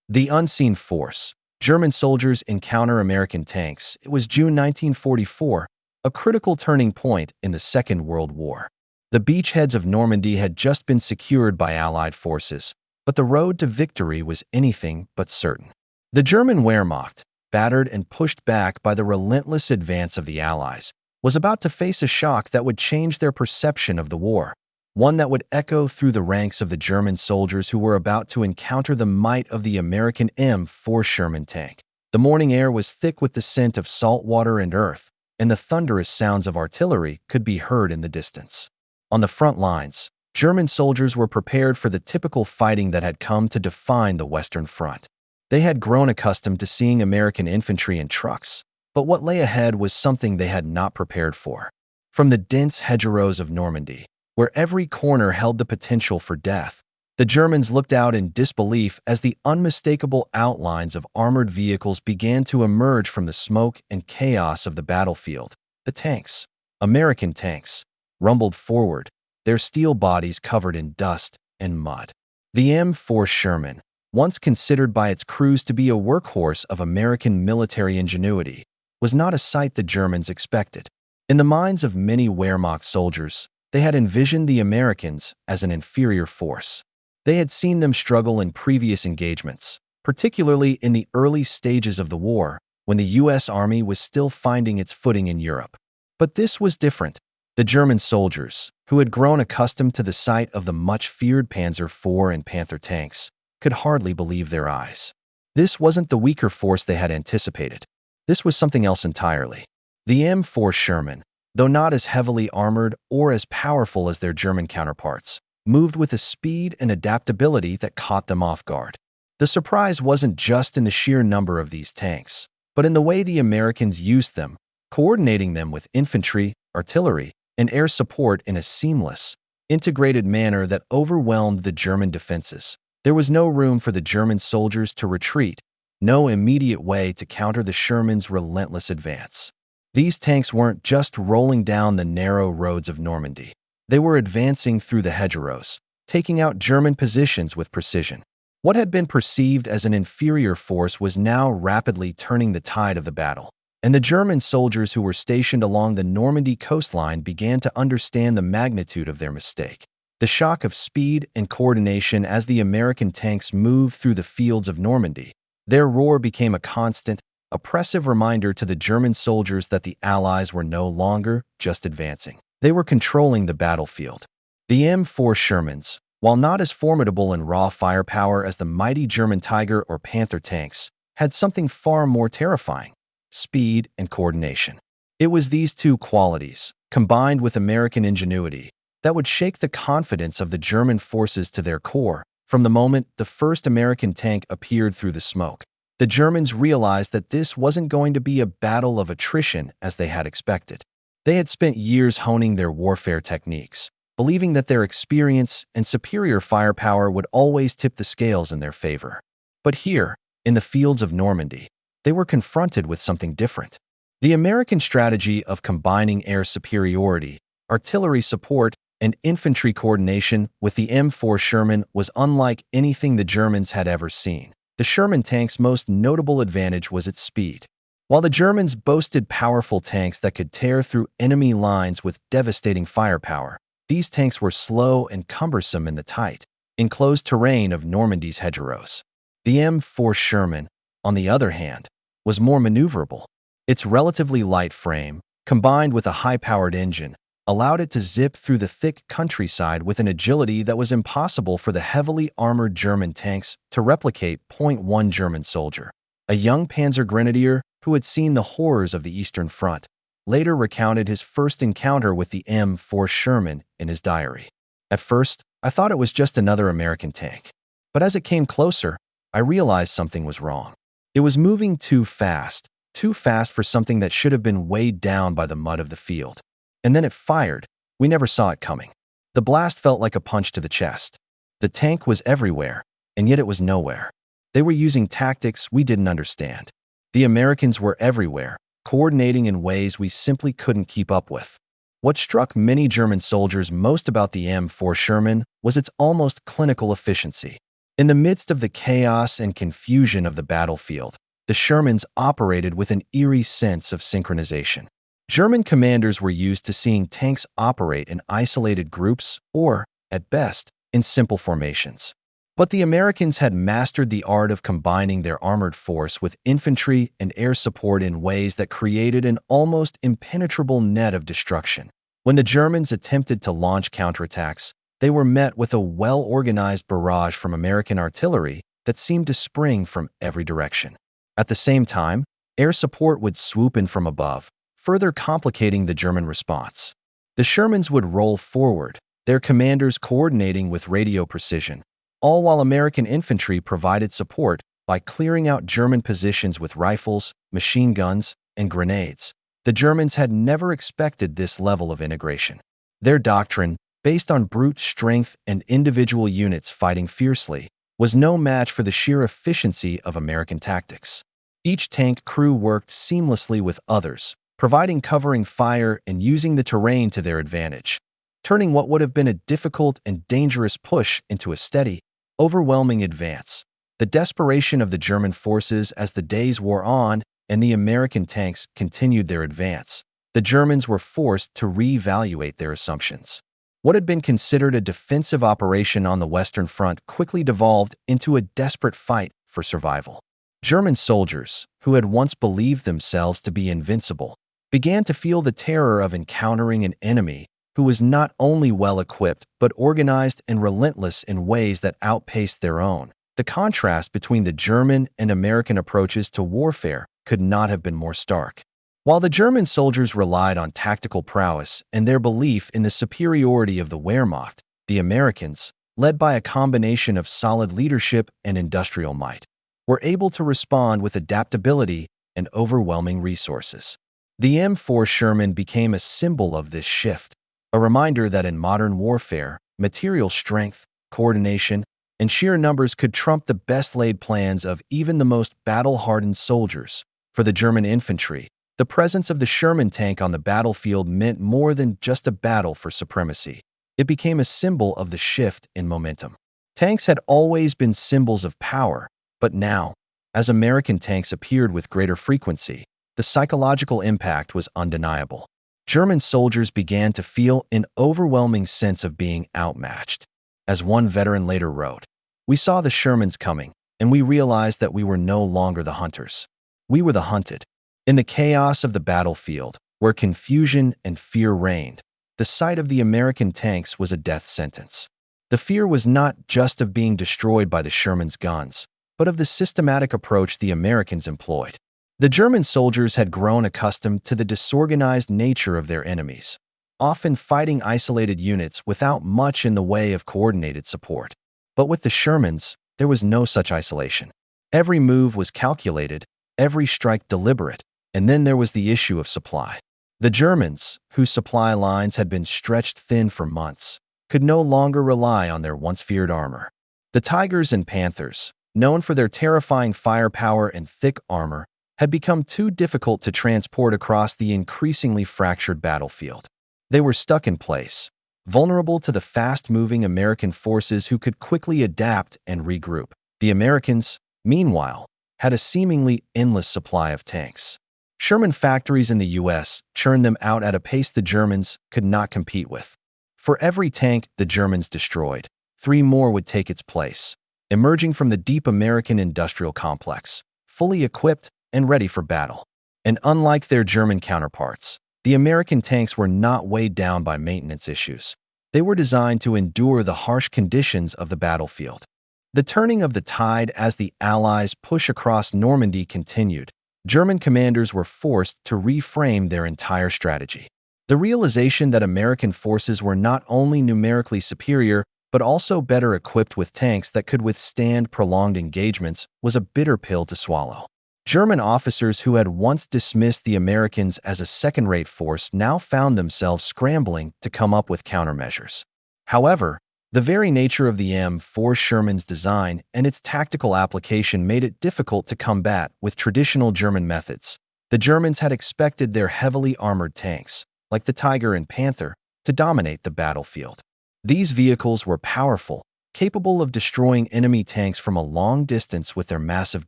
The unseen force. German soldiers encounter American tanks. It was June 1944, a critical turning point in the Second World War. The beachheads of Normandy had just been secured by Allied forces, but the road to victory was anything but certain. The German Wehrmacht, battered and pushed back by the relentless advance of the Allies, was about to face a shock that would change their perception of the war, one that would echo through the ranks of the German soldiers who were about to encounter the might of the American M4 Sherman tank. The morning air was thick with the scent of salt water and earth, and the thunderous sounds of artillery could be heard in the distance. On the front lines, German soldiers were prepared for the typical fighting that had come to define the Western Front. They had grown accustomed to seeing American infantry and trucks, but what lay ahead was something they had not prepared for. From the dense hedgerows of Normandy, where every corner held the potential for death, the Germans looked out in disbelief as the unmistakable outlines of armored vehicles began to emerge from the smoke and chaos of the battlefield. The tanks, American tanks, rumbled forward, their steel bodies covered in dust and mud. The M4 Sherman, once considered by its crews to be a workhorse of American military ingenuity, was not a sight the Germans expected. In the minds of many Wehrmacht soldiers, they had envisioned the Americans as an inferior force. They had seen them struggle in previous engagements, particularly in the early stages of the war, when the U.S. Army was still finding its footing in Europe. But this was different. The German soldiers, who had grown accustomed to the sight of the much-feared Panzer IV and Panther tanks, could hardly believe their eyes. This wasn't the weaker force they had anticipated. This was something else entirely. The M4 Sherman, though not as heavily armored or as powerful as their German counterparts, moved with a speed and adaptability that caught them off guard. The surprise wasn't just in the sheer number of these tanks, but in the way the Americans used them, coordinating them with infantry, artillery, and air support in a seamless, integrated manner that overwhelmed the German defenses. There was no room for the German soldiers to retreat, no immediate way to counter the Sherman's relentless advance. These tanks weren't just rolling down the narrow roads of Normandy. They were advancing through the hedgerows, taking out German positions with precision. What had been perceived as an inferior force was now rapidly turning the tide of the battle, and the German soldiers who were stationed along the Normandy coastline began to understand the magnitude of their mistake. The shock of speed and coordination as the American tanks moved through the fields of Normandy, their roar became a constant, oppressive reminder to the German soldiers that the Allies were no longer just advancing. They were controlling the battlefield. The M4 Shermans, while not as formidable in raw firepower as the mighty German Tiger or Panther tanks, had something far more terrifying: speed and coordination. It was these two qualities, combined with American ingenuity, that would shake the confidence of the German forces to their core. From the moment the first American tank appeared through the smoke, the Germans realized that this wasn't going to be a battle of attrition as they had expected. They had spent years honing their warfare techniques, believing that their experience and superior firepower would always tip the scales in their favor. But here, in the fields of Normandy, they were confronted with something different. The American strategy of combining air superiority, artillery support, and infantry coordination with the M4 Sherman was unlike anything the Germans had ever seen. The Sherman tank's most notable advantage was its speed. While the Germans boasted powerful tanks that could tear through enemy lines with devastating firepower, these tanks were slow and cumbersome in the tight, enclosed terrain of Normandy's hedgerows. The M4 Sherman, on the other hand, was more maneuverable. Its relatively light frame, combined with a high-powered engine, allowed it to zip through the thick countryside with an agility that was impossible for the heavily armored German tanks to replicate. One German soldier, a young Panzer grenadier who had seen the horrors of the Eastern Front, later recounted his first encounter with the M4 Sherman in his diary. "At first, I thought it was just another American tank. But as it came closer, I realized something was wrong. It was moving too fast for something that should have been weighed down by the mud of the field. And then it fired. We never saw it coming. The blast felt like a punch to the chest. The tank was everywhere, and yet it was nowhere. They were using tactics we didn't understand. The Americans were everywhere, coordinating in ways we simply couldn't keep up with." What struck many German soldiers most about the M4 Sherman was its almost clinical efficiency. In the midst of the chaos and confusion of the battlefield, the Shermans operated with an eerie sense of synchronization. German commanders were used to seeing tanks operate in isolated groups or, at best, in simple formations. But the Americans had mastered the art of combining their armored force with infantry and air support in ways that created an almost impenetrable net of destruction. When the Germans attempted to launch counterattacks, they were met with a well-organized barrage from American artillery that seemed to spring from every direction. At the same time, air support would swoop in from above, further complicating the German response. The Shermans would roll forward, their commanders coordinating with radio precision, all while American infantry provided support by clearing out German positions with rifles, machine guns, and grenades. The Germans had never expected this level of integration. Their doctrine, based on brute strength and individual units fighting fiercely, was no match for the sheer efficiency of American tactics. Each tank crew worked seamlessly with others, providing covering fire and using the terrain to their advantage, turning what would have been a difficult and dangerous push into a steady, overwhelming advance. The desperation of the German forces as the days wore on and the American tanks continued their advance, the Germans were forced to reevaluate their assumptions. What had been considered a defensive operation on the Western Front quickly devolved into a desperate fight for survival. German soldiers, who had once believed themselves to be invincible, began to feel the terror of encountering an enemy who was not only well-equipped but organized and relentless in ways that outpaced their own. The contrast between the German and American approaches to warfare could not have been more stark. While the German soldiers relied on tactical prowess and their belief in the superiority of the Wehrmacht, the Americans, led by a combination of solid leadership and industrial might, were able to respond with adaptability and overwhelming resources. The M4 Sherman became a symbol of this shift, a reminder that in modern warfare, material strength, coordination, and sheer numbers could trump the best-laid plans of even the most battle-hardened soldiers. For the German infantry, the presence of the Sherman tank on the battlefield meant more than just a battle for supremacy. It became a symbol of the shift in momentum. Tanks had always been symbols of power, but now, as American tanks appeared with greater frequency, the psychological impact was undeniable. German soldiers began to feel an overwhelming sense of being outmatched. As one veteran later wrote, "We saw the Shermans coming, and we realized that we were no longer the hunters. We were the hunted." In the chaos of the battlefield, where confusion and fear reigned, the sight of the American tanks was a death sentence. The fear was not just of being destroyed by the Shermans' guns, but of the systematic approach the Americans employed. The German soldiers had grown accustomed to the disorganized nature of their enemies, often fighting isolated units without much in the way of coordinated support. But with the Shermans, there was no such isolation. Every move was calculated, every strike deliberate, and then there was the issue of supply. The Germans, whose supply lines had been stretched thin for months, could no longer rely on their once-feared armor. The Tigers and Panthers, known for their terrifying firepower and thick armor, had become too difficult to transport across the increasingly fractured battlefield. They were stuck in place, vulnerable to the fast-moving American forces who could quickly adapt and regroup. The Americans, meanwhile, had a seemingly endless supply of tanks. Sherman factories in the U.S. churned them out at a pace the Germans could not compete with. For every tank the Germans destroyed, 3 more would take its place, emerging from the deep American industrial complex, fully equipped and ready for battle. And unlike their German counterparts, the American tanks were not weighed down by maintenance issues. They were designed to endure the harsh conditions of the battlefield. The turning of the tide as the Allies' push across Normandy continued, German commanders were forced to reframe their entire strategy. The realization that American forces were not only numerically superior, but also better equipped with tanks that could withstand prolonged engagements was a bitter pill to swallow. German officers who had once dismissed the Americans as a second-rate force now found themselves scrambling to come up with countermeasures. However, the very nature of the M4 Sherman's design and its tactical application made it difficult to combat with traditional German methods. The Germans had expected their heavily armored tanks, like the Tiger and Panther, to dominate the battlefield. These vehicles were powerful, capable of destroying enemy tanks from a long distance with their massive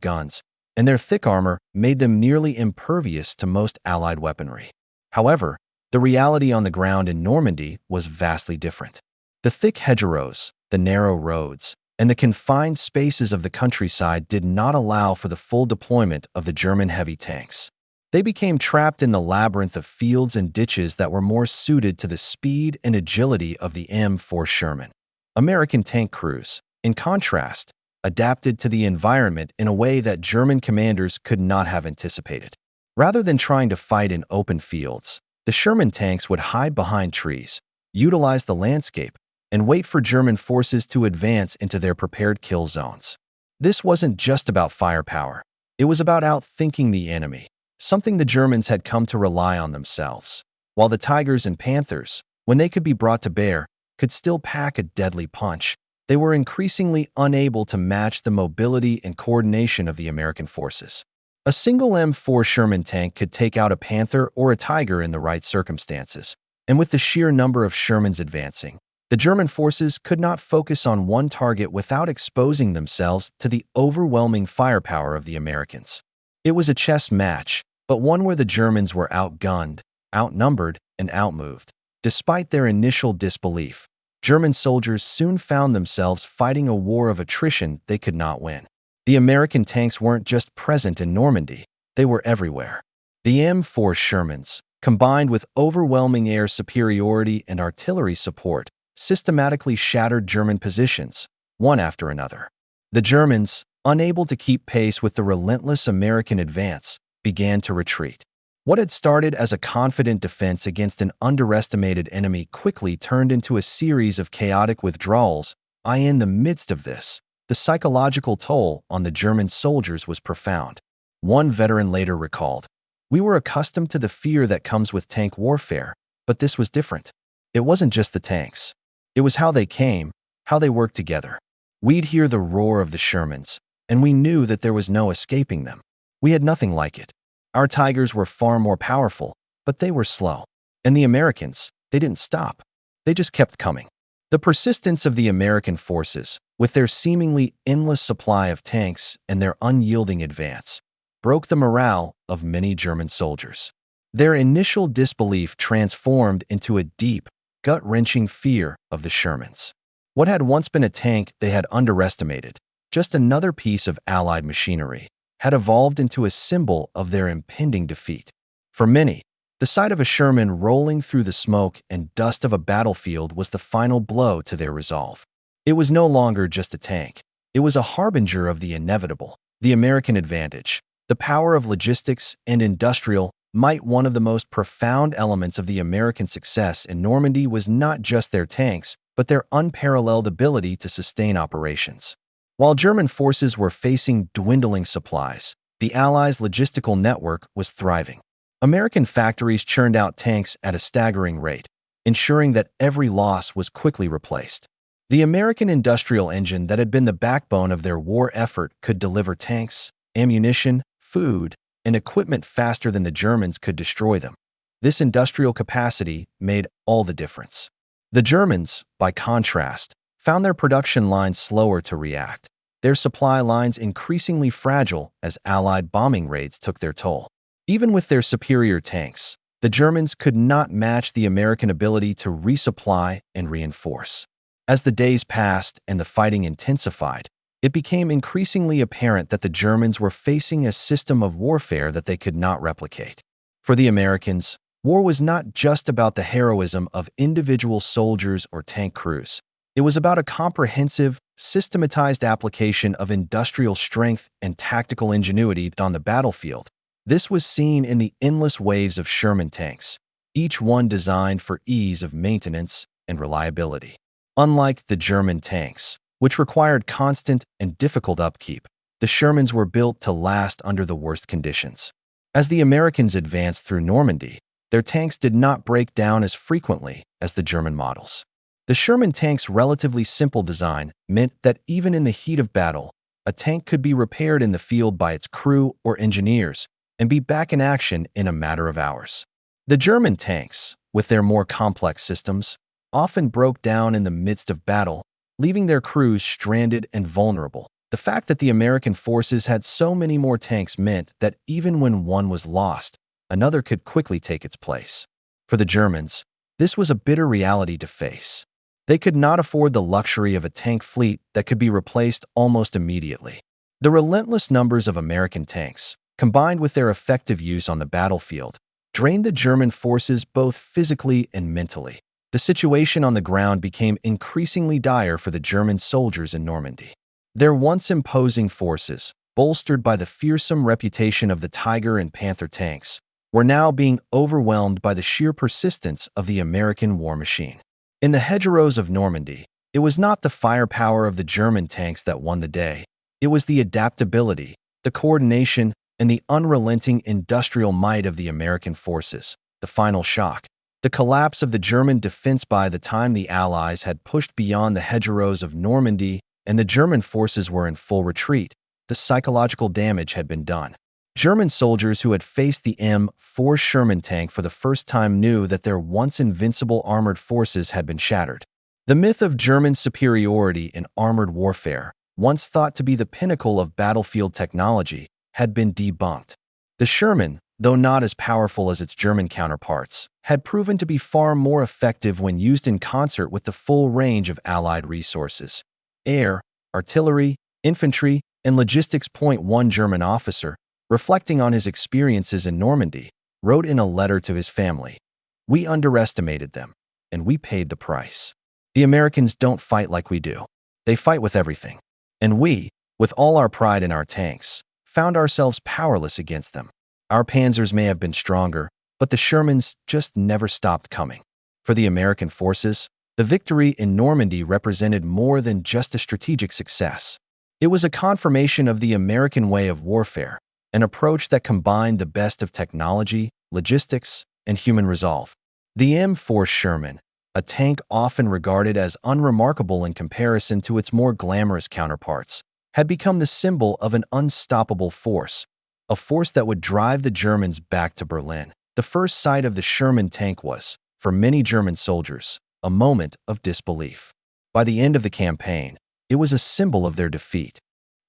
guns, and their thick armor made them nearly impervious to most Allied weaponry. However, the reality on the ground in Normandy was vastly different. The thick hedgerows, the narrow roads, and the confined spaces of the countryside did not allow for the full deployment of the German heavy tanks. They became trapped in the labyrinth of fields and ditches that were more suited to the speed and agility of the M4 Sherman. American tank crews, in contrast, adapted to the environment in a way that German commanders could not have anticipated. Rather than trying to fight in open fields, the Sherman tanks would hide behind trees, utilize the landscape, and wait for German forces to advance into their prepared kill zones. This wasn't just about firepower. It was about outthinking the enemy, something the Germans had come to rely on themselves. While the Tigers and Panthers, when they could be brought to bear, could still pack a deadly punch, they were increasingly unable to match the mobility and coordination of the American forces. A single M4 Sherman tank could take out a Panther or a Tiger in the right circumstances, and with the sheer number of Shermans advancing, the German forces could not focus on one target without exposing themselves to the overwhelming firepower of the Americans. It was a chess match, but one where the Germans were outgunned, outnumbered, and outmoved. Despite their initial disbelief, German soldiers soon found themselves fighting a war of attrition they could not win. The American tanks weren't just present in Normandy, they were everywhere. The M4 Shermans, combined with overwhelming air superiority and artillery support, systematically shattered German positions, one after another. The Germans, unable to keep pace with the relentless American advance, began to retreat. What had started as a confident defense against an underestimated enemy quickly turned into a series of chaotic withdrawals. In the midst of this, the psychological toll on the German soldiers was profound. One veteran later recalled, "We were accustomed to the fear that comes with tank warfare, but this was different. It wasn't just the tanks. It was how they came, how they worked together. We'd hear the roar of the Shermans, and we knew that there was no escaping them. We had nothing like it. Our Tigers were far more powerful, but they were slow. And the Americans, they didn't stop. They just kept coming." The persistence of the American forces, with their seemingly endless supply of tanks and their unyielding advance, broke the morale of many German soldiers. Their initial disbelief transformed into a deep, gut-wrenching fear of the Shermans. What had once been a tank they had underestimated, just another piece of Allied machinery, had evolved into a symbol of their impending defeat. For many, the sight of a Sherman rolling through the smoke and dust of a battlefield was the final blow to their resolve. It was no longer just a tank. It was a harbinger of the inevitable, the American advantage, the power of logistics and industrial might. One of the most profound elements of the American success in Normandy was not just their tanks, but their unparalleled ability to sustain operations. While German forces were facing dwindling supplies, the Allies' logistical network was thriving. American factories churned out tanks at a staggering rate, ensuring that every loss was quickly replaced. The American industrial engine that had been the backbone of their war effort could deliver tanks, ammunition, food, and equipment faster than the Germans could destroy them. This industrial capacity made all the difference. The Germans, by contrast, found their production lines slower to react, their supply lines increasingly fragile as Allied bombing raids took their toll. Even with their superior tanks, the Germans could not match the American ability to resupply and reinforce. As the days passed and the fighting intensified, it became increasingly apparent that the Germans were facing a system of warfare that they could not replicate. For the Americans, war was not just about the heroism of individual soldiers or tank crews. It was about a comprehensive, systematized application of industrial strength and tactical ingenuity on the battlefield. This was seen in the endless waves of Sherman tanks, each one designed for ease of maintenance and reliability. Unlike the German tanks, which required constant and difficult upkeep, the Shermans were built to last under the worst conditions. As the Americans advanced through Normandy, their tanks did not break down as frequently as the German models. The Sherman tank's relatively simple design meant that even in the heat of battle, a tank could be repaired in the field by its crew or engineers and be back in action in a matter of hours. The German tanks, with their more complex systems, often broke down in the midst of battle, leaving their crews stranded and vulnerable. The fact that the American forces had so many more tanks meant that even when one was lost, another could quickly take its place. For the Germans, this was a bitter reality to face. They could not afford the luxury of a tank fleet that could be replaced almost immediately. The relentless numbers of American tanks, combined with their effective use on the battlefield, drained the German forces both physically and mentally. The situation on the ground became increasingly dire for the German soldiers in Normandy. Their once imposing forces, bolstered by the fearsome reputation of the Tiger and Panther tanks, were now being overwhelmed by the sheer persistence of the American war machine. In the hedgerows of Normandy, it was not the firepower of the German tanks that won the day. It was the adaptability, the coordination, and the unrelenting industrial might of the American forces. The final shock, the collapse of the German defense. By the time the Allies had pushed beyond the hedgerows of Normandy and the German forces were in full retreat, the psychological damage had been done. German soldiers who had faced the M4 Sherman tank for the first time knew that their once invincible armored forces had been shattered. The myth of German superiority in armored warfare, once thought to be the pinnacle of battlefield technology, had been debunked. The Sherman, though not as powerful as its German counterparts, had proven to be far more effective when used in concert with the full range of Allied resources: air, artillery, infantry, and logistics. One German officer, reflecting on his experiences in Normandy, wrote in a letter to his family, "We underestimated them, and we paid the price. The Americans don't fight like we do. They fight with everything. And we, with all our pride in our tanks, found ourselves powerless against them. Our panzers may have been stronger, but the Shermans just never stopped coming." For the American forces, the victory in Normandy represented more than just a strategic success. It was a confirmation of the American way of warfare, an approach that combined the best of technology, logistics, and human resolve. The M4 Sherman, a tank often regarded as unremarkable in comparison to its more glamorous counterparts, had become the symbol of an unstoppable force, a force that would drive the Germans back to Berlin. The first sight of the Sherman tank was, for many German soldiers, a moment of disbelief. By the end of the campaign, it was a symbol of their defeat.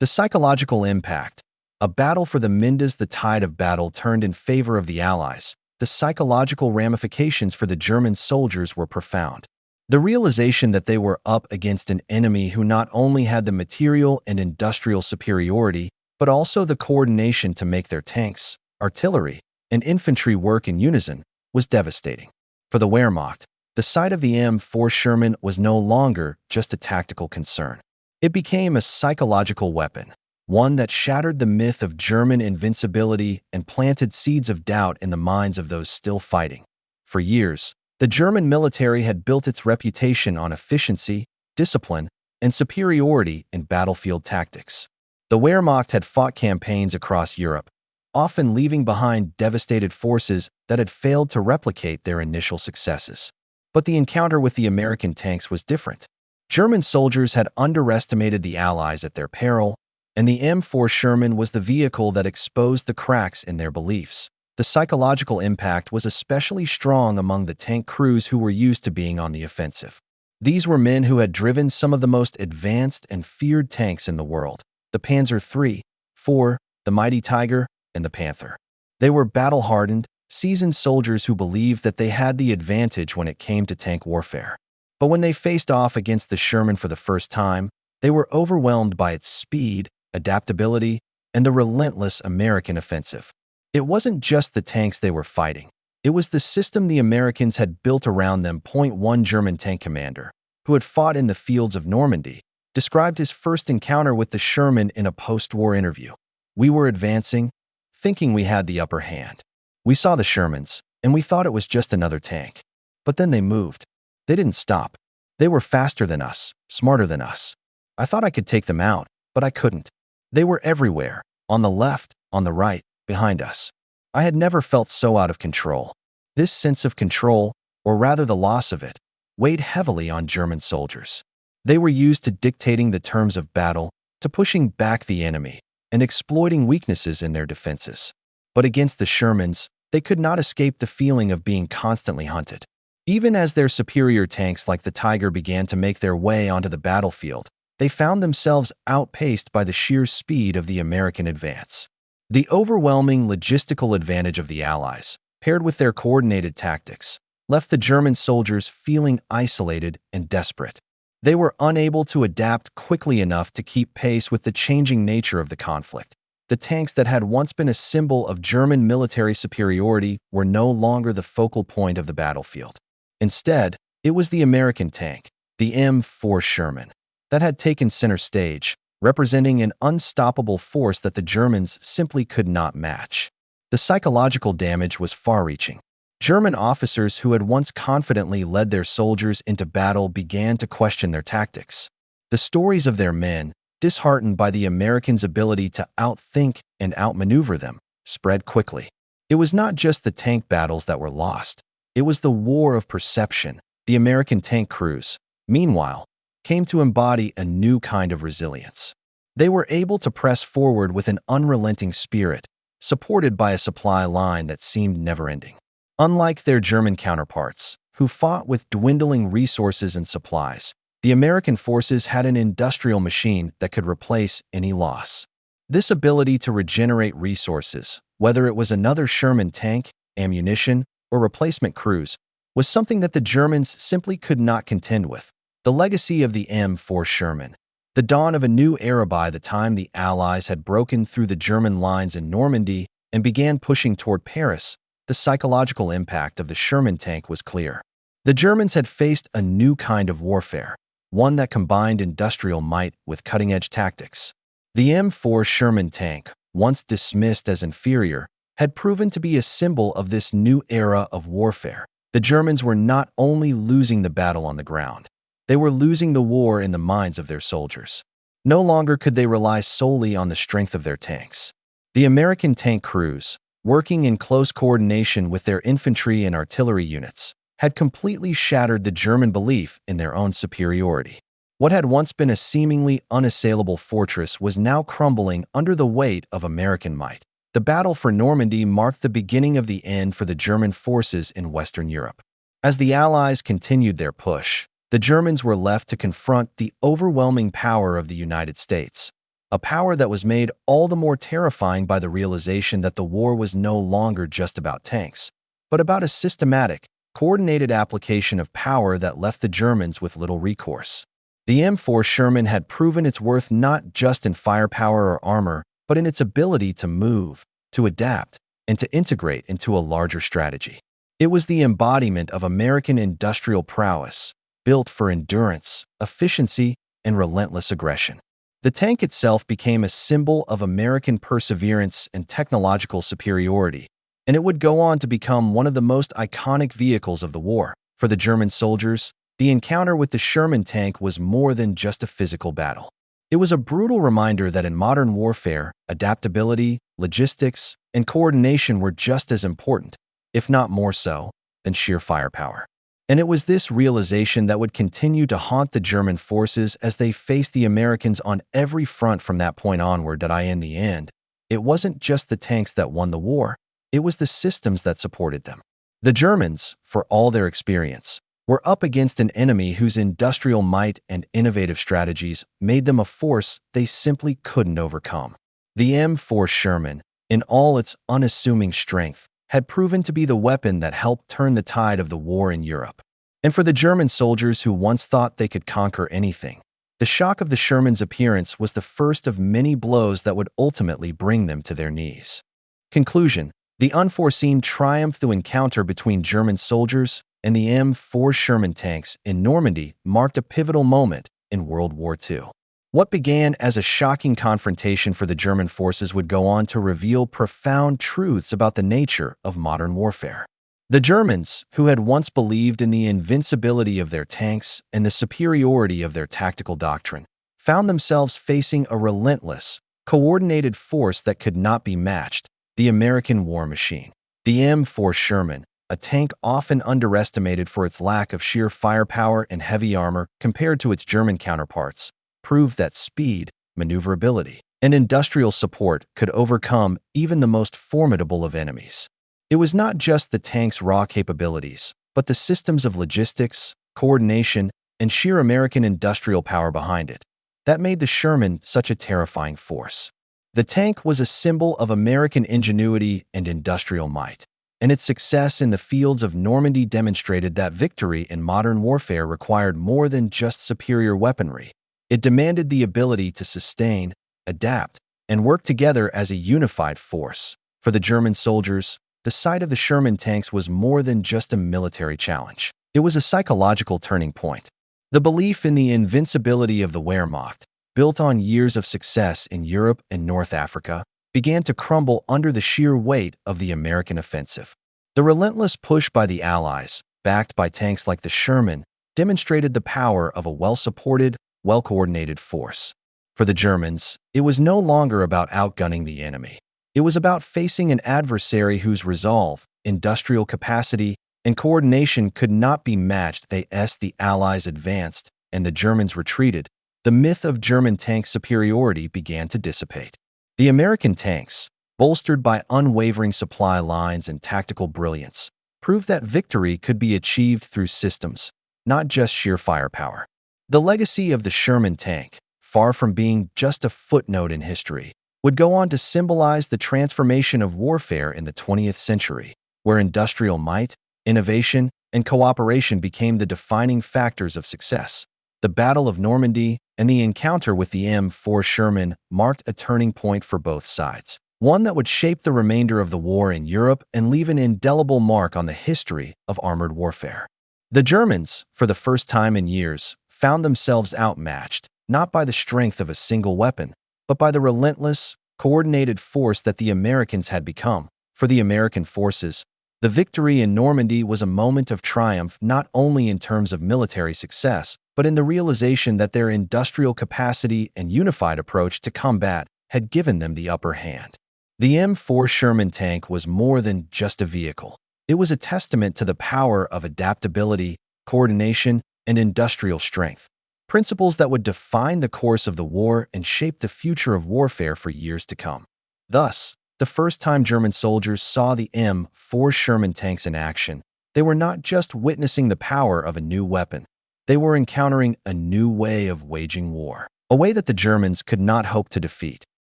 The psychological impact, a battle for the Mendes. The tide of battle turned in favor of the Allies. The psychological ramifications for the German soldiers were profound. The realization that they were up against an enemy who not only had the material and industrial superiority, but also the coordination to make their tanks, artillery, and infantry work in unison, was devastating. For the Wehrmacht, the sight of the M4 Sherman was no longer just a tactical concern. It became a psychological weapon, one that shattered the myth of German invincibility and planted seeds of doubt in the minds of those still fighting. For years, the German military had built its reputation on efficiency, discipline, and superiority in battlefield tactics. The Wehrmacht had fought campaigns across Europe, often leaving behind devastated forces that had failed to replicate their initial successes. But the encounter with the American tanks was different. German soldiers had underestimated the Allies at their peril, and the M4 Sherman was the vehicle that exposed the cracks in their beliefs. The psychological impact was especially strong among the tank crews who were used to being on the offensive. These were men who had driven some of the most advanced and feared tanks in the world: the Panzer III, IV, the mighty Tiger, and the Panther. They were battle-hardened, seasoned soldiers who believed that they had the advantage when it came to tank warfare. But when they faced off against the Sherman for the first time, they were overwhelmed by its speed, adaptability, and the relentless American offensive. It wasn't just the tanks they were fighting. It was the system the Americans had built around them. One German tank commander, who had fought in the fields of Normandy, described his first encounter with the Sherman in a post-war interview. "We were advancing, thinking we had the upper hand. We saw the Shermans, and we thought it was just another tank. But then they moved. They didn't stop. They were faster than us, smarter than us. I thought I could take them out, but I couldn't. They were everywhere, on the left, on the right, behind us. I had never felt so out of control." This sense of control, or rather the loss of it, weighed heavily on German soldiers. They were used to dictating the terms of battle, to pushing back the enemy, and exploiting weaknesses in their defenses. But against the Shermans, they could not escape the feeling of being constantly hunted. Even as their superior tanks like the Tiger began to make their way onto the battlefield, they found themselves outpaced by the sheer speed of the American advance. The overwhelming logistical advantage of the Allies, paired with their coordinated tactics, left the German soldiers feeling isolated and desperate. They were unable to adapt quickly enough to keep pace with the changing nature of the conflict. The tanks that had once been a symbol of German military superiority were no longer the focal point of the battlefield. Instead, it was the American tank, the M4 Sherman, that had taken center stage, representing an unstoppable force that the Germans simply could not match. The psychological damage was far-reaching. German officers who had once confidently led their soldiers into battle began to question their tactics. The stories of their men, disheartened by the Americans' ability to outthink and outmaneuver them, spread quickly. It was not just the tank battles that were lost. It was the war of perception. The American tank crews, meanwhile, came to embody a new kind of resilience. They were able to press forward with an unrelenting spirit, supported by a supply line that seemed never-ending. Unlike their German counterparts, who fought with dwindling resources and supplies, the American forces had an industrial machine that could replace any loss. This ability to regenerate resources, whether it was another Sherman tank, ammunition, or replacement crews, was something that the Germans simply could not contend with. The legacy of the M4 Sherman, the dawn of a new era by the time the Allies had broken through the German lines in Normandy and began pushing toward Paris, the psychological impact of the Sherman tank was clear. The Germans had faced a new kind of warfare, one that combined industrial might with cutting-edge tactics. The M4 Sherman tank, once dismissed as inferior, had proven to be a symbol of this new era of warfare. The Germans were not only losing the battle on the ground, they were losing the war in the minds of their soldiers. No longer could they rely solely on the strength of their tanks. The American tank crews, working in close coordination with their infantry and artillery units, had completely shattered the German belief in their own superiority. What had once been a seemingly unassailable fortress was now crumbling under the weight of American might. The battle for Normandy marked the beginning of the end for the German forces in Western Europe. As the Allies continued their push, the Germans were left to confront the overwhelming power of the United States, a power that was made all the more terrifying by the realization that the war was no longer just about tanks, but about a systematic, coordinated application of power that left the Germans with little recourse. The M4 Sherman had proven its worth not just in firepower or armor, but in its ability to move, to adapt, and to integrate into a larger strategy. It was the embodiment of American industrial prowess, built for endurance, efficiency, and relentless aggression. The tank itself became a symbol of American perseverance and technological superiority, and it would go on to become one of the most iconic vehicles of the war. For the German soldiers, the encounter with the Sherman tank was more than just a physical battle. It was a brutal reminder that in modern warfare, adaptability, logistics, and coordination were just as important, if not more so, than sheer firepower. And it was this realization that would continue to haunt the German forces as they faced the Americans on every front from that point onward. In the end, it wasn't just the tanks that won the war, it was the systems that supported them. The Germans, for all their experience, were up against an enemy whose industrial might and innovative strategies made them a force they simply couldn't overcome. The M4 Sherman, in all its unassuming strength, had proven to be the weapon that helped turn the tide of the war in Europe. And for the German soldiers who once thought they could conquer anything, the shock of the Sherman's appearance was the first of many blows that would ultimately bring them to their knees. Conclusion: the unforeseen triumph through encounter between German soldiers and the M4 Sherman tanks in Normandy marked a pivotal moment in World War II. What began as a shocking confrontation for the German forces would go on to reveal profound truths about the nature of modern warfare. The Germans, who had once believed in the invincibility of their tanks and the superiority of their tactical doctrine, found themselves facing a relentless, coordinated force that could not be matched: the American war machine. The M4 Sherman, a tank often underestimated for its lack of sheer firepower and heavy armor compared to its German counterparts, proved that speed, maneuverability, and industrial support could overcome even the most formidable of enemies. It was not just the tank's raw capabilities, but the systems of logistics, coordination, and sheer American industrial power behind it. That made the Sherman such a terrifying force. The tank was a symbol of American ingenuity and industrial might, and its success in the fields of Normandy demonstrated that victory in modern warfare required more than just superior weaponry. It demanded the ability to sustain, adapt, and work together as a unified force. For the German soldiers, the sight of the Sherman tanks was more than just a military challenge. It was a psychological turning point. The belief in the invincibility of the Wehrmacht, built on years of success in Europe and North Africa, began to crumble under the sheer weight of the American offensive. The relentless push by the Allies, backed by tanks like the Sherman, demonstrated the power of a well-supported, well-coordinated force. For the Germans, it was no longer about outgunning the enemy. It was about facing an adversary whose resolve, industrial capacity, and coordination could not be matched. As the Allies advanced and the Germans retreated, the myth of German tank superiority began to dissipate. The American tanks, bolstered by unwavering supply lines and tactical brilliance, proved that victory could be achieved through systems, not just sheer firepower. The legacy of the Sherman tank, far from being just a footnote in history, would go on to symbolize the transformation of warfare in the 20th century, where industrial might, innovation, and cooperation became the defining factors of success. The Battle of Normandy and the encounter with the M4 Sherman marked a turning point for both sides, one that would shape the remainder of the war in Europe and leave an indelible mark on the history of armored warfare. The Germans, for the first time in years, found themselves outmatched, not by the strength of a single weapon, but by the relentless, coordinated force that the Americans had become. For the American forces, the victory in Normandy was a moment of triumph not only in terms of military success, but in the realization that their industrial capacity and unified approach to combat had given them the upper hand. The M4 Sherman tank was more than just a vehicle. It was a testament to the power of adaptability, coordination, and industrial strength, principles that would define the course of the war and shape the future of warfare for years to come. Thus, the first time German soldiers saw the M4 Sherman tanks in action, they were not just witnessing the power of a new weapon. They were encountering a new way of waging war, a way that the Germans could not hope to defeat.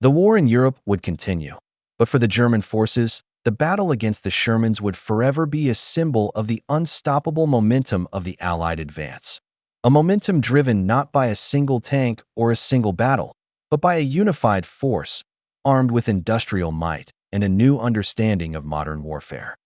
The war in Europe would continue, but for the German forces, the battle against the Shermans would forever be a symbol of the unstoppable momentum of the Allied advance. A momentum driven not by a single tank or a single battle, but by a unified force, armed with industrial might and a new understanding of modern warfare.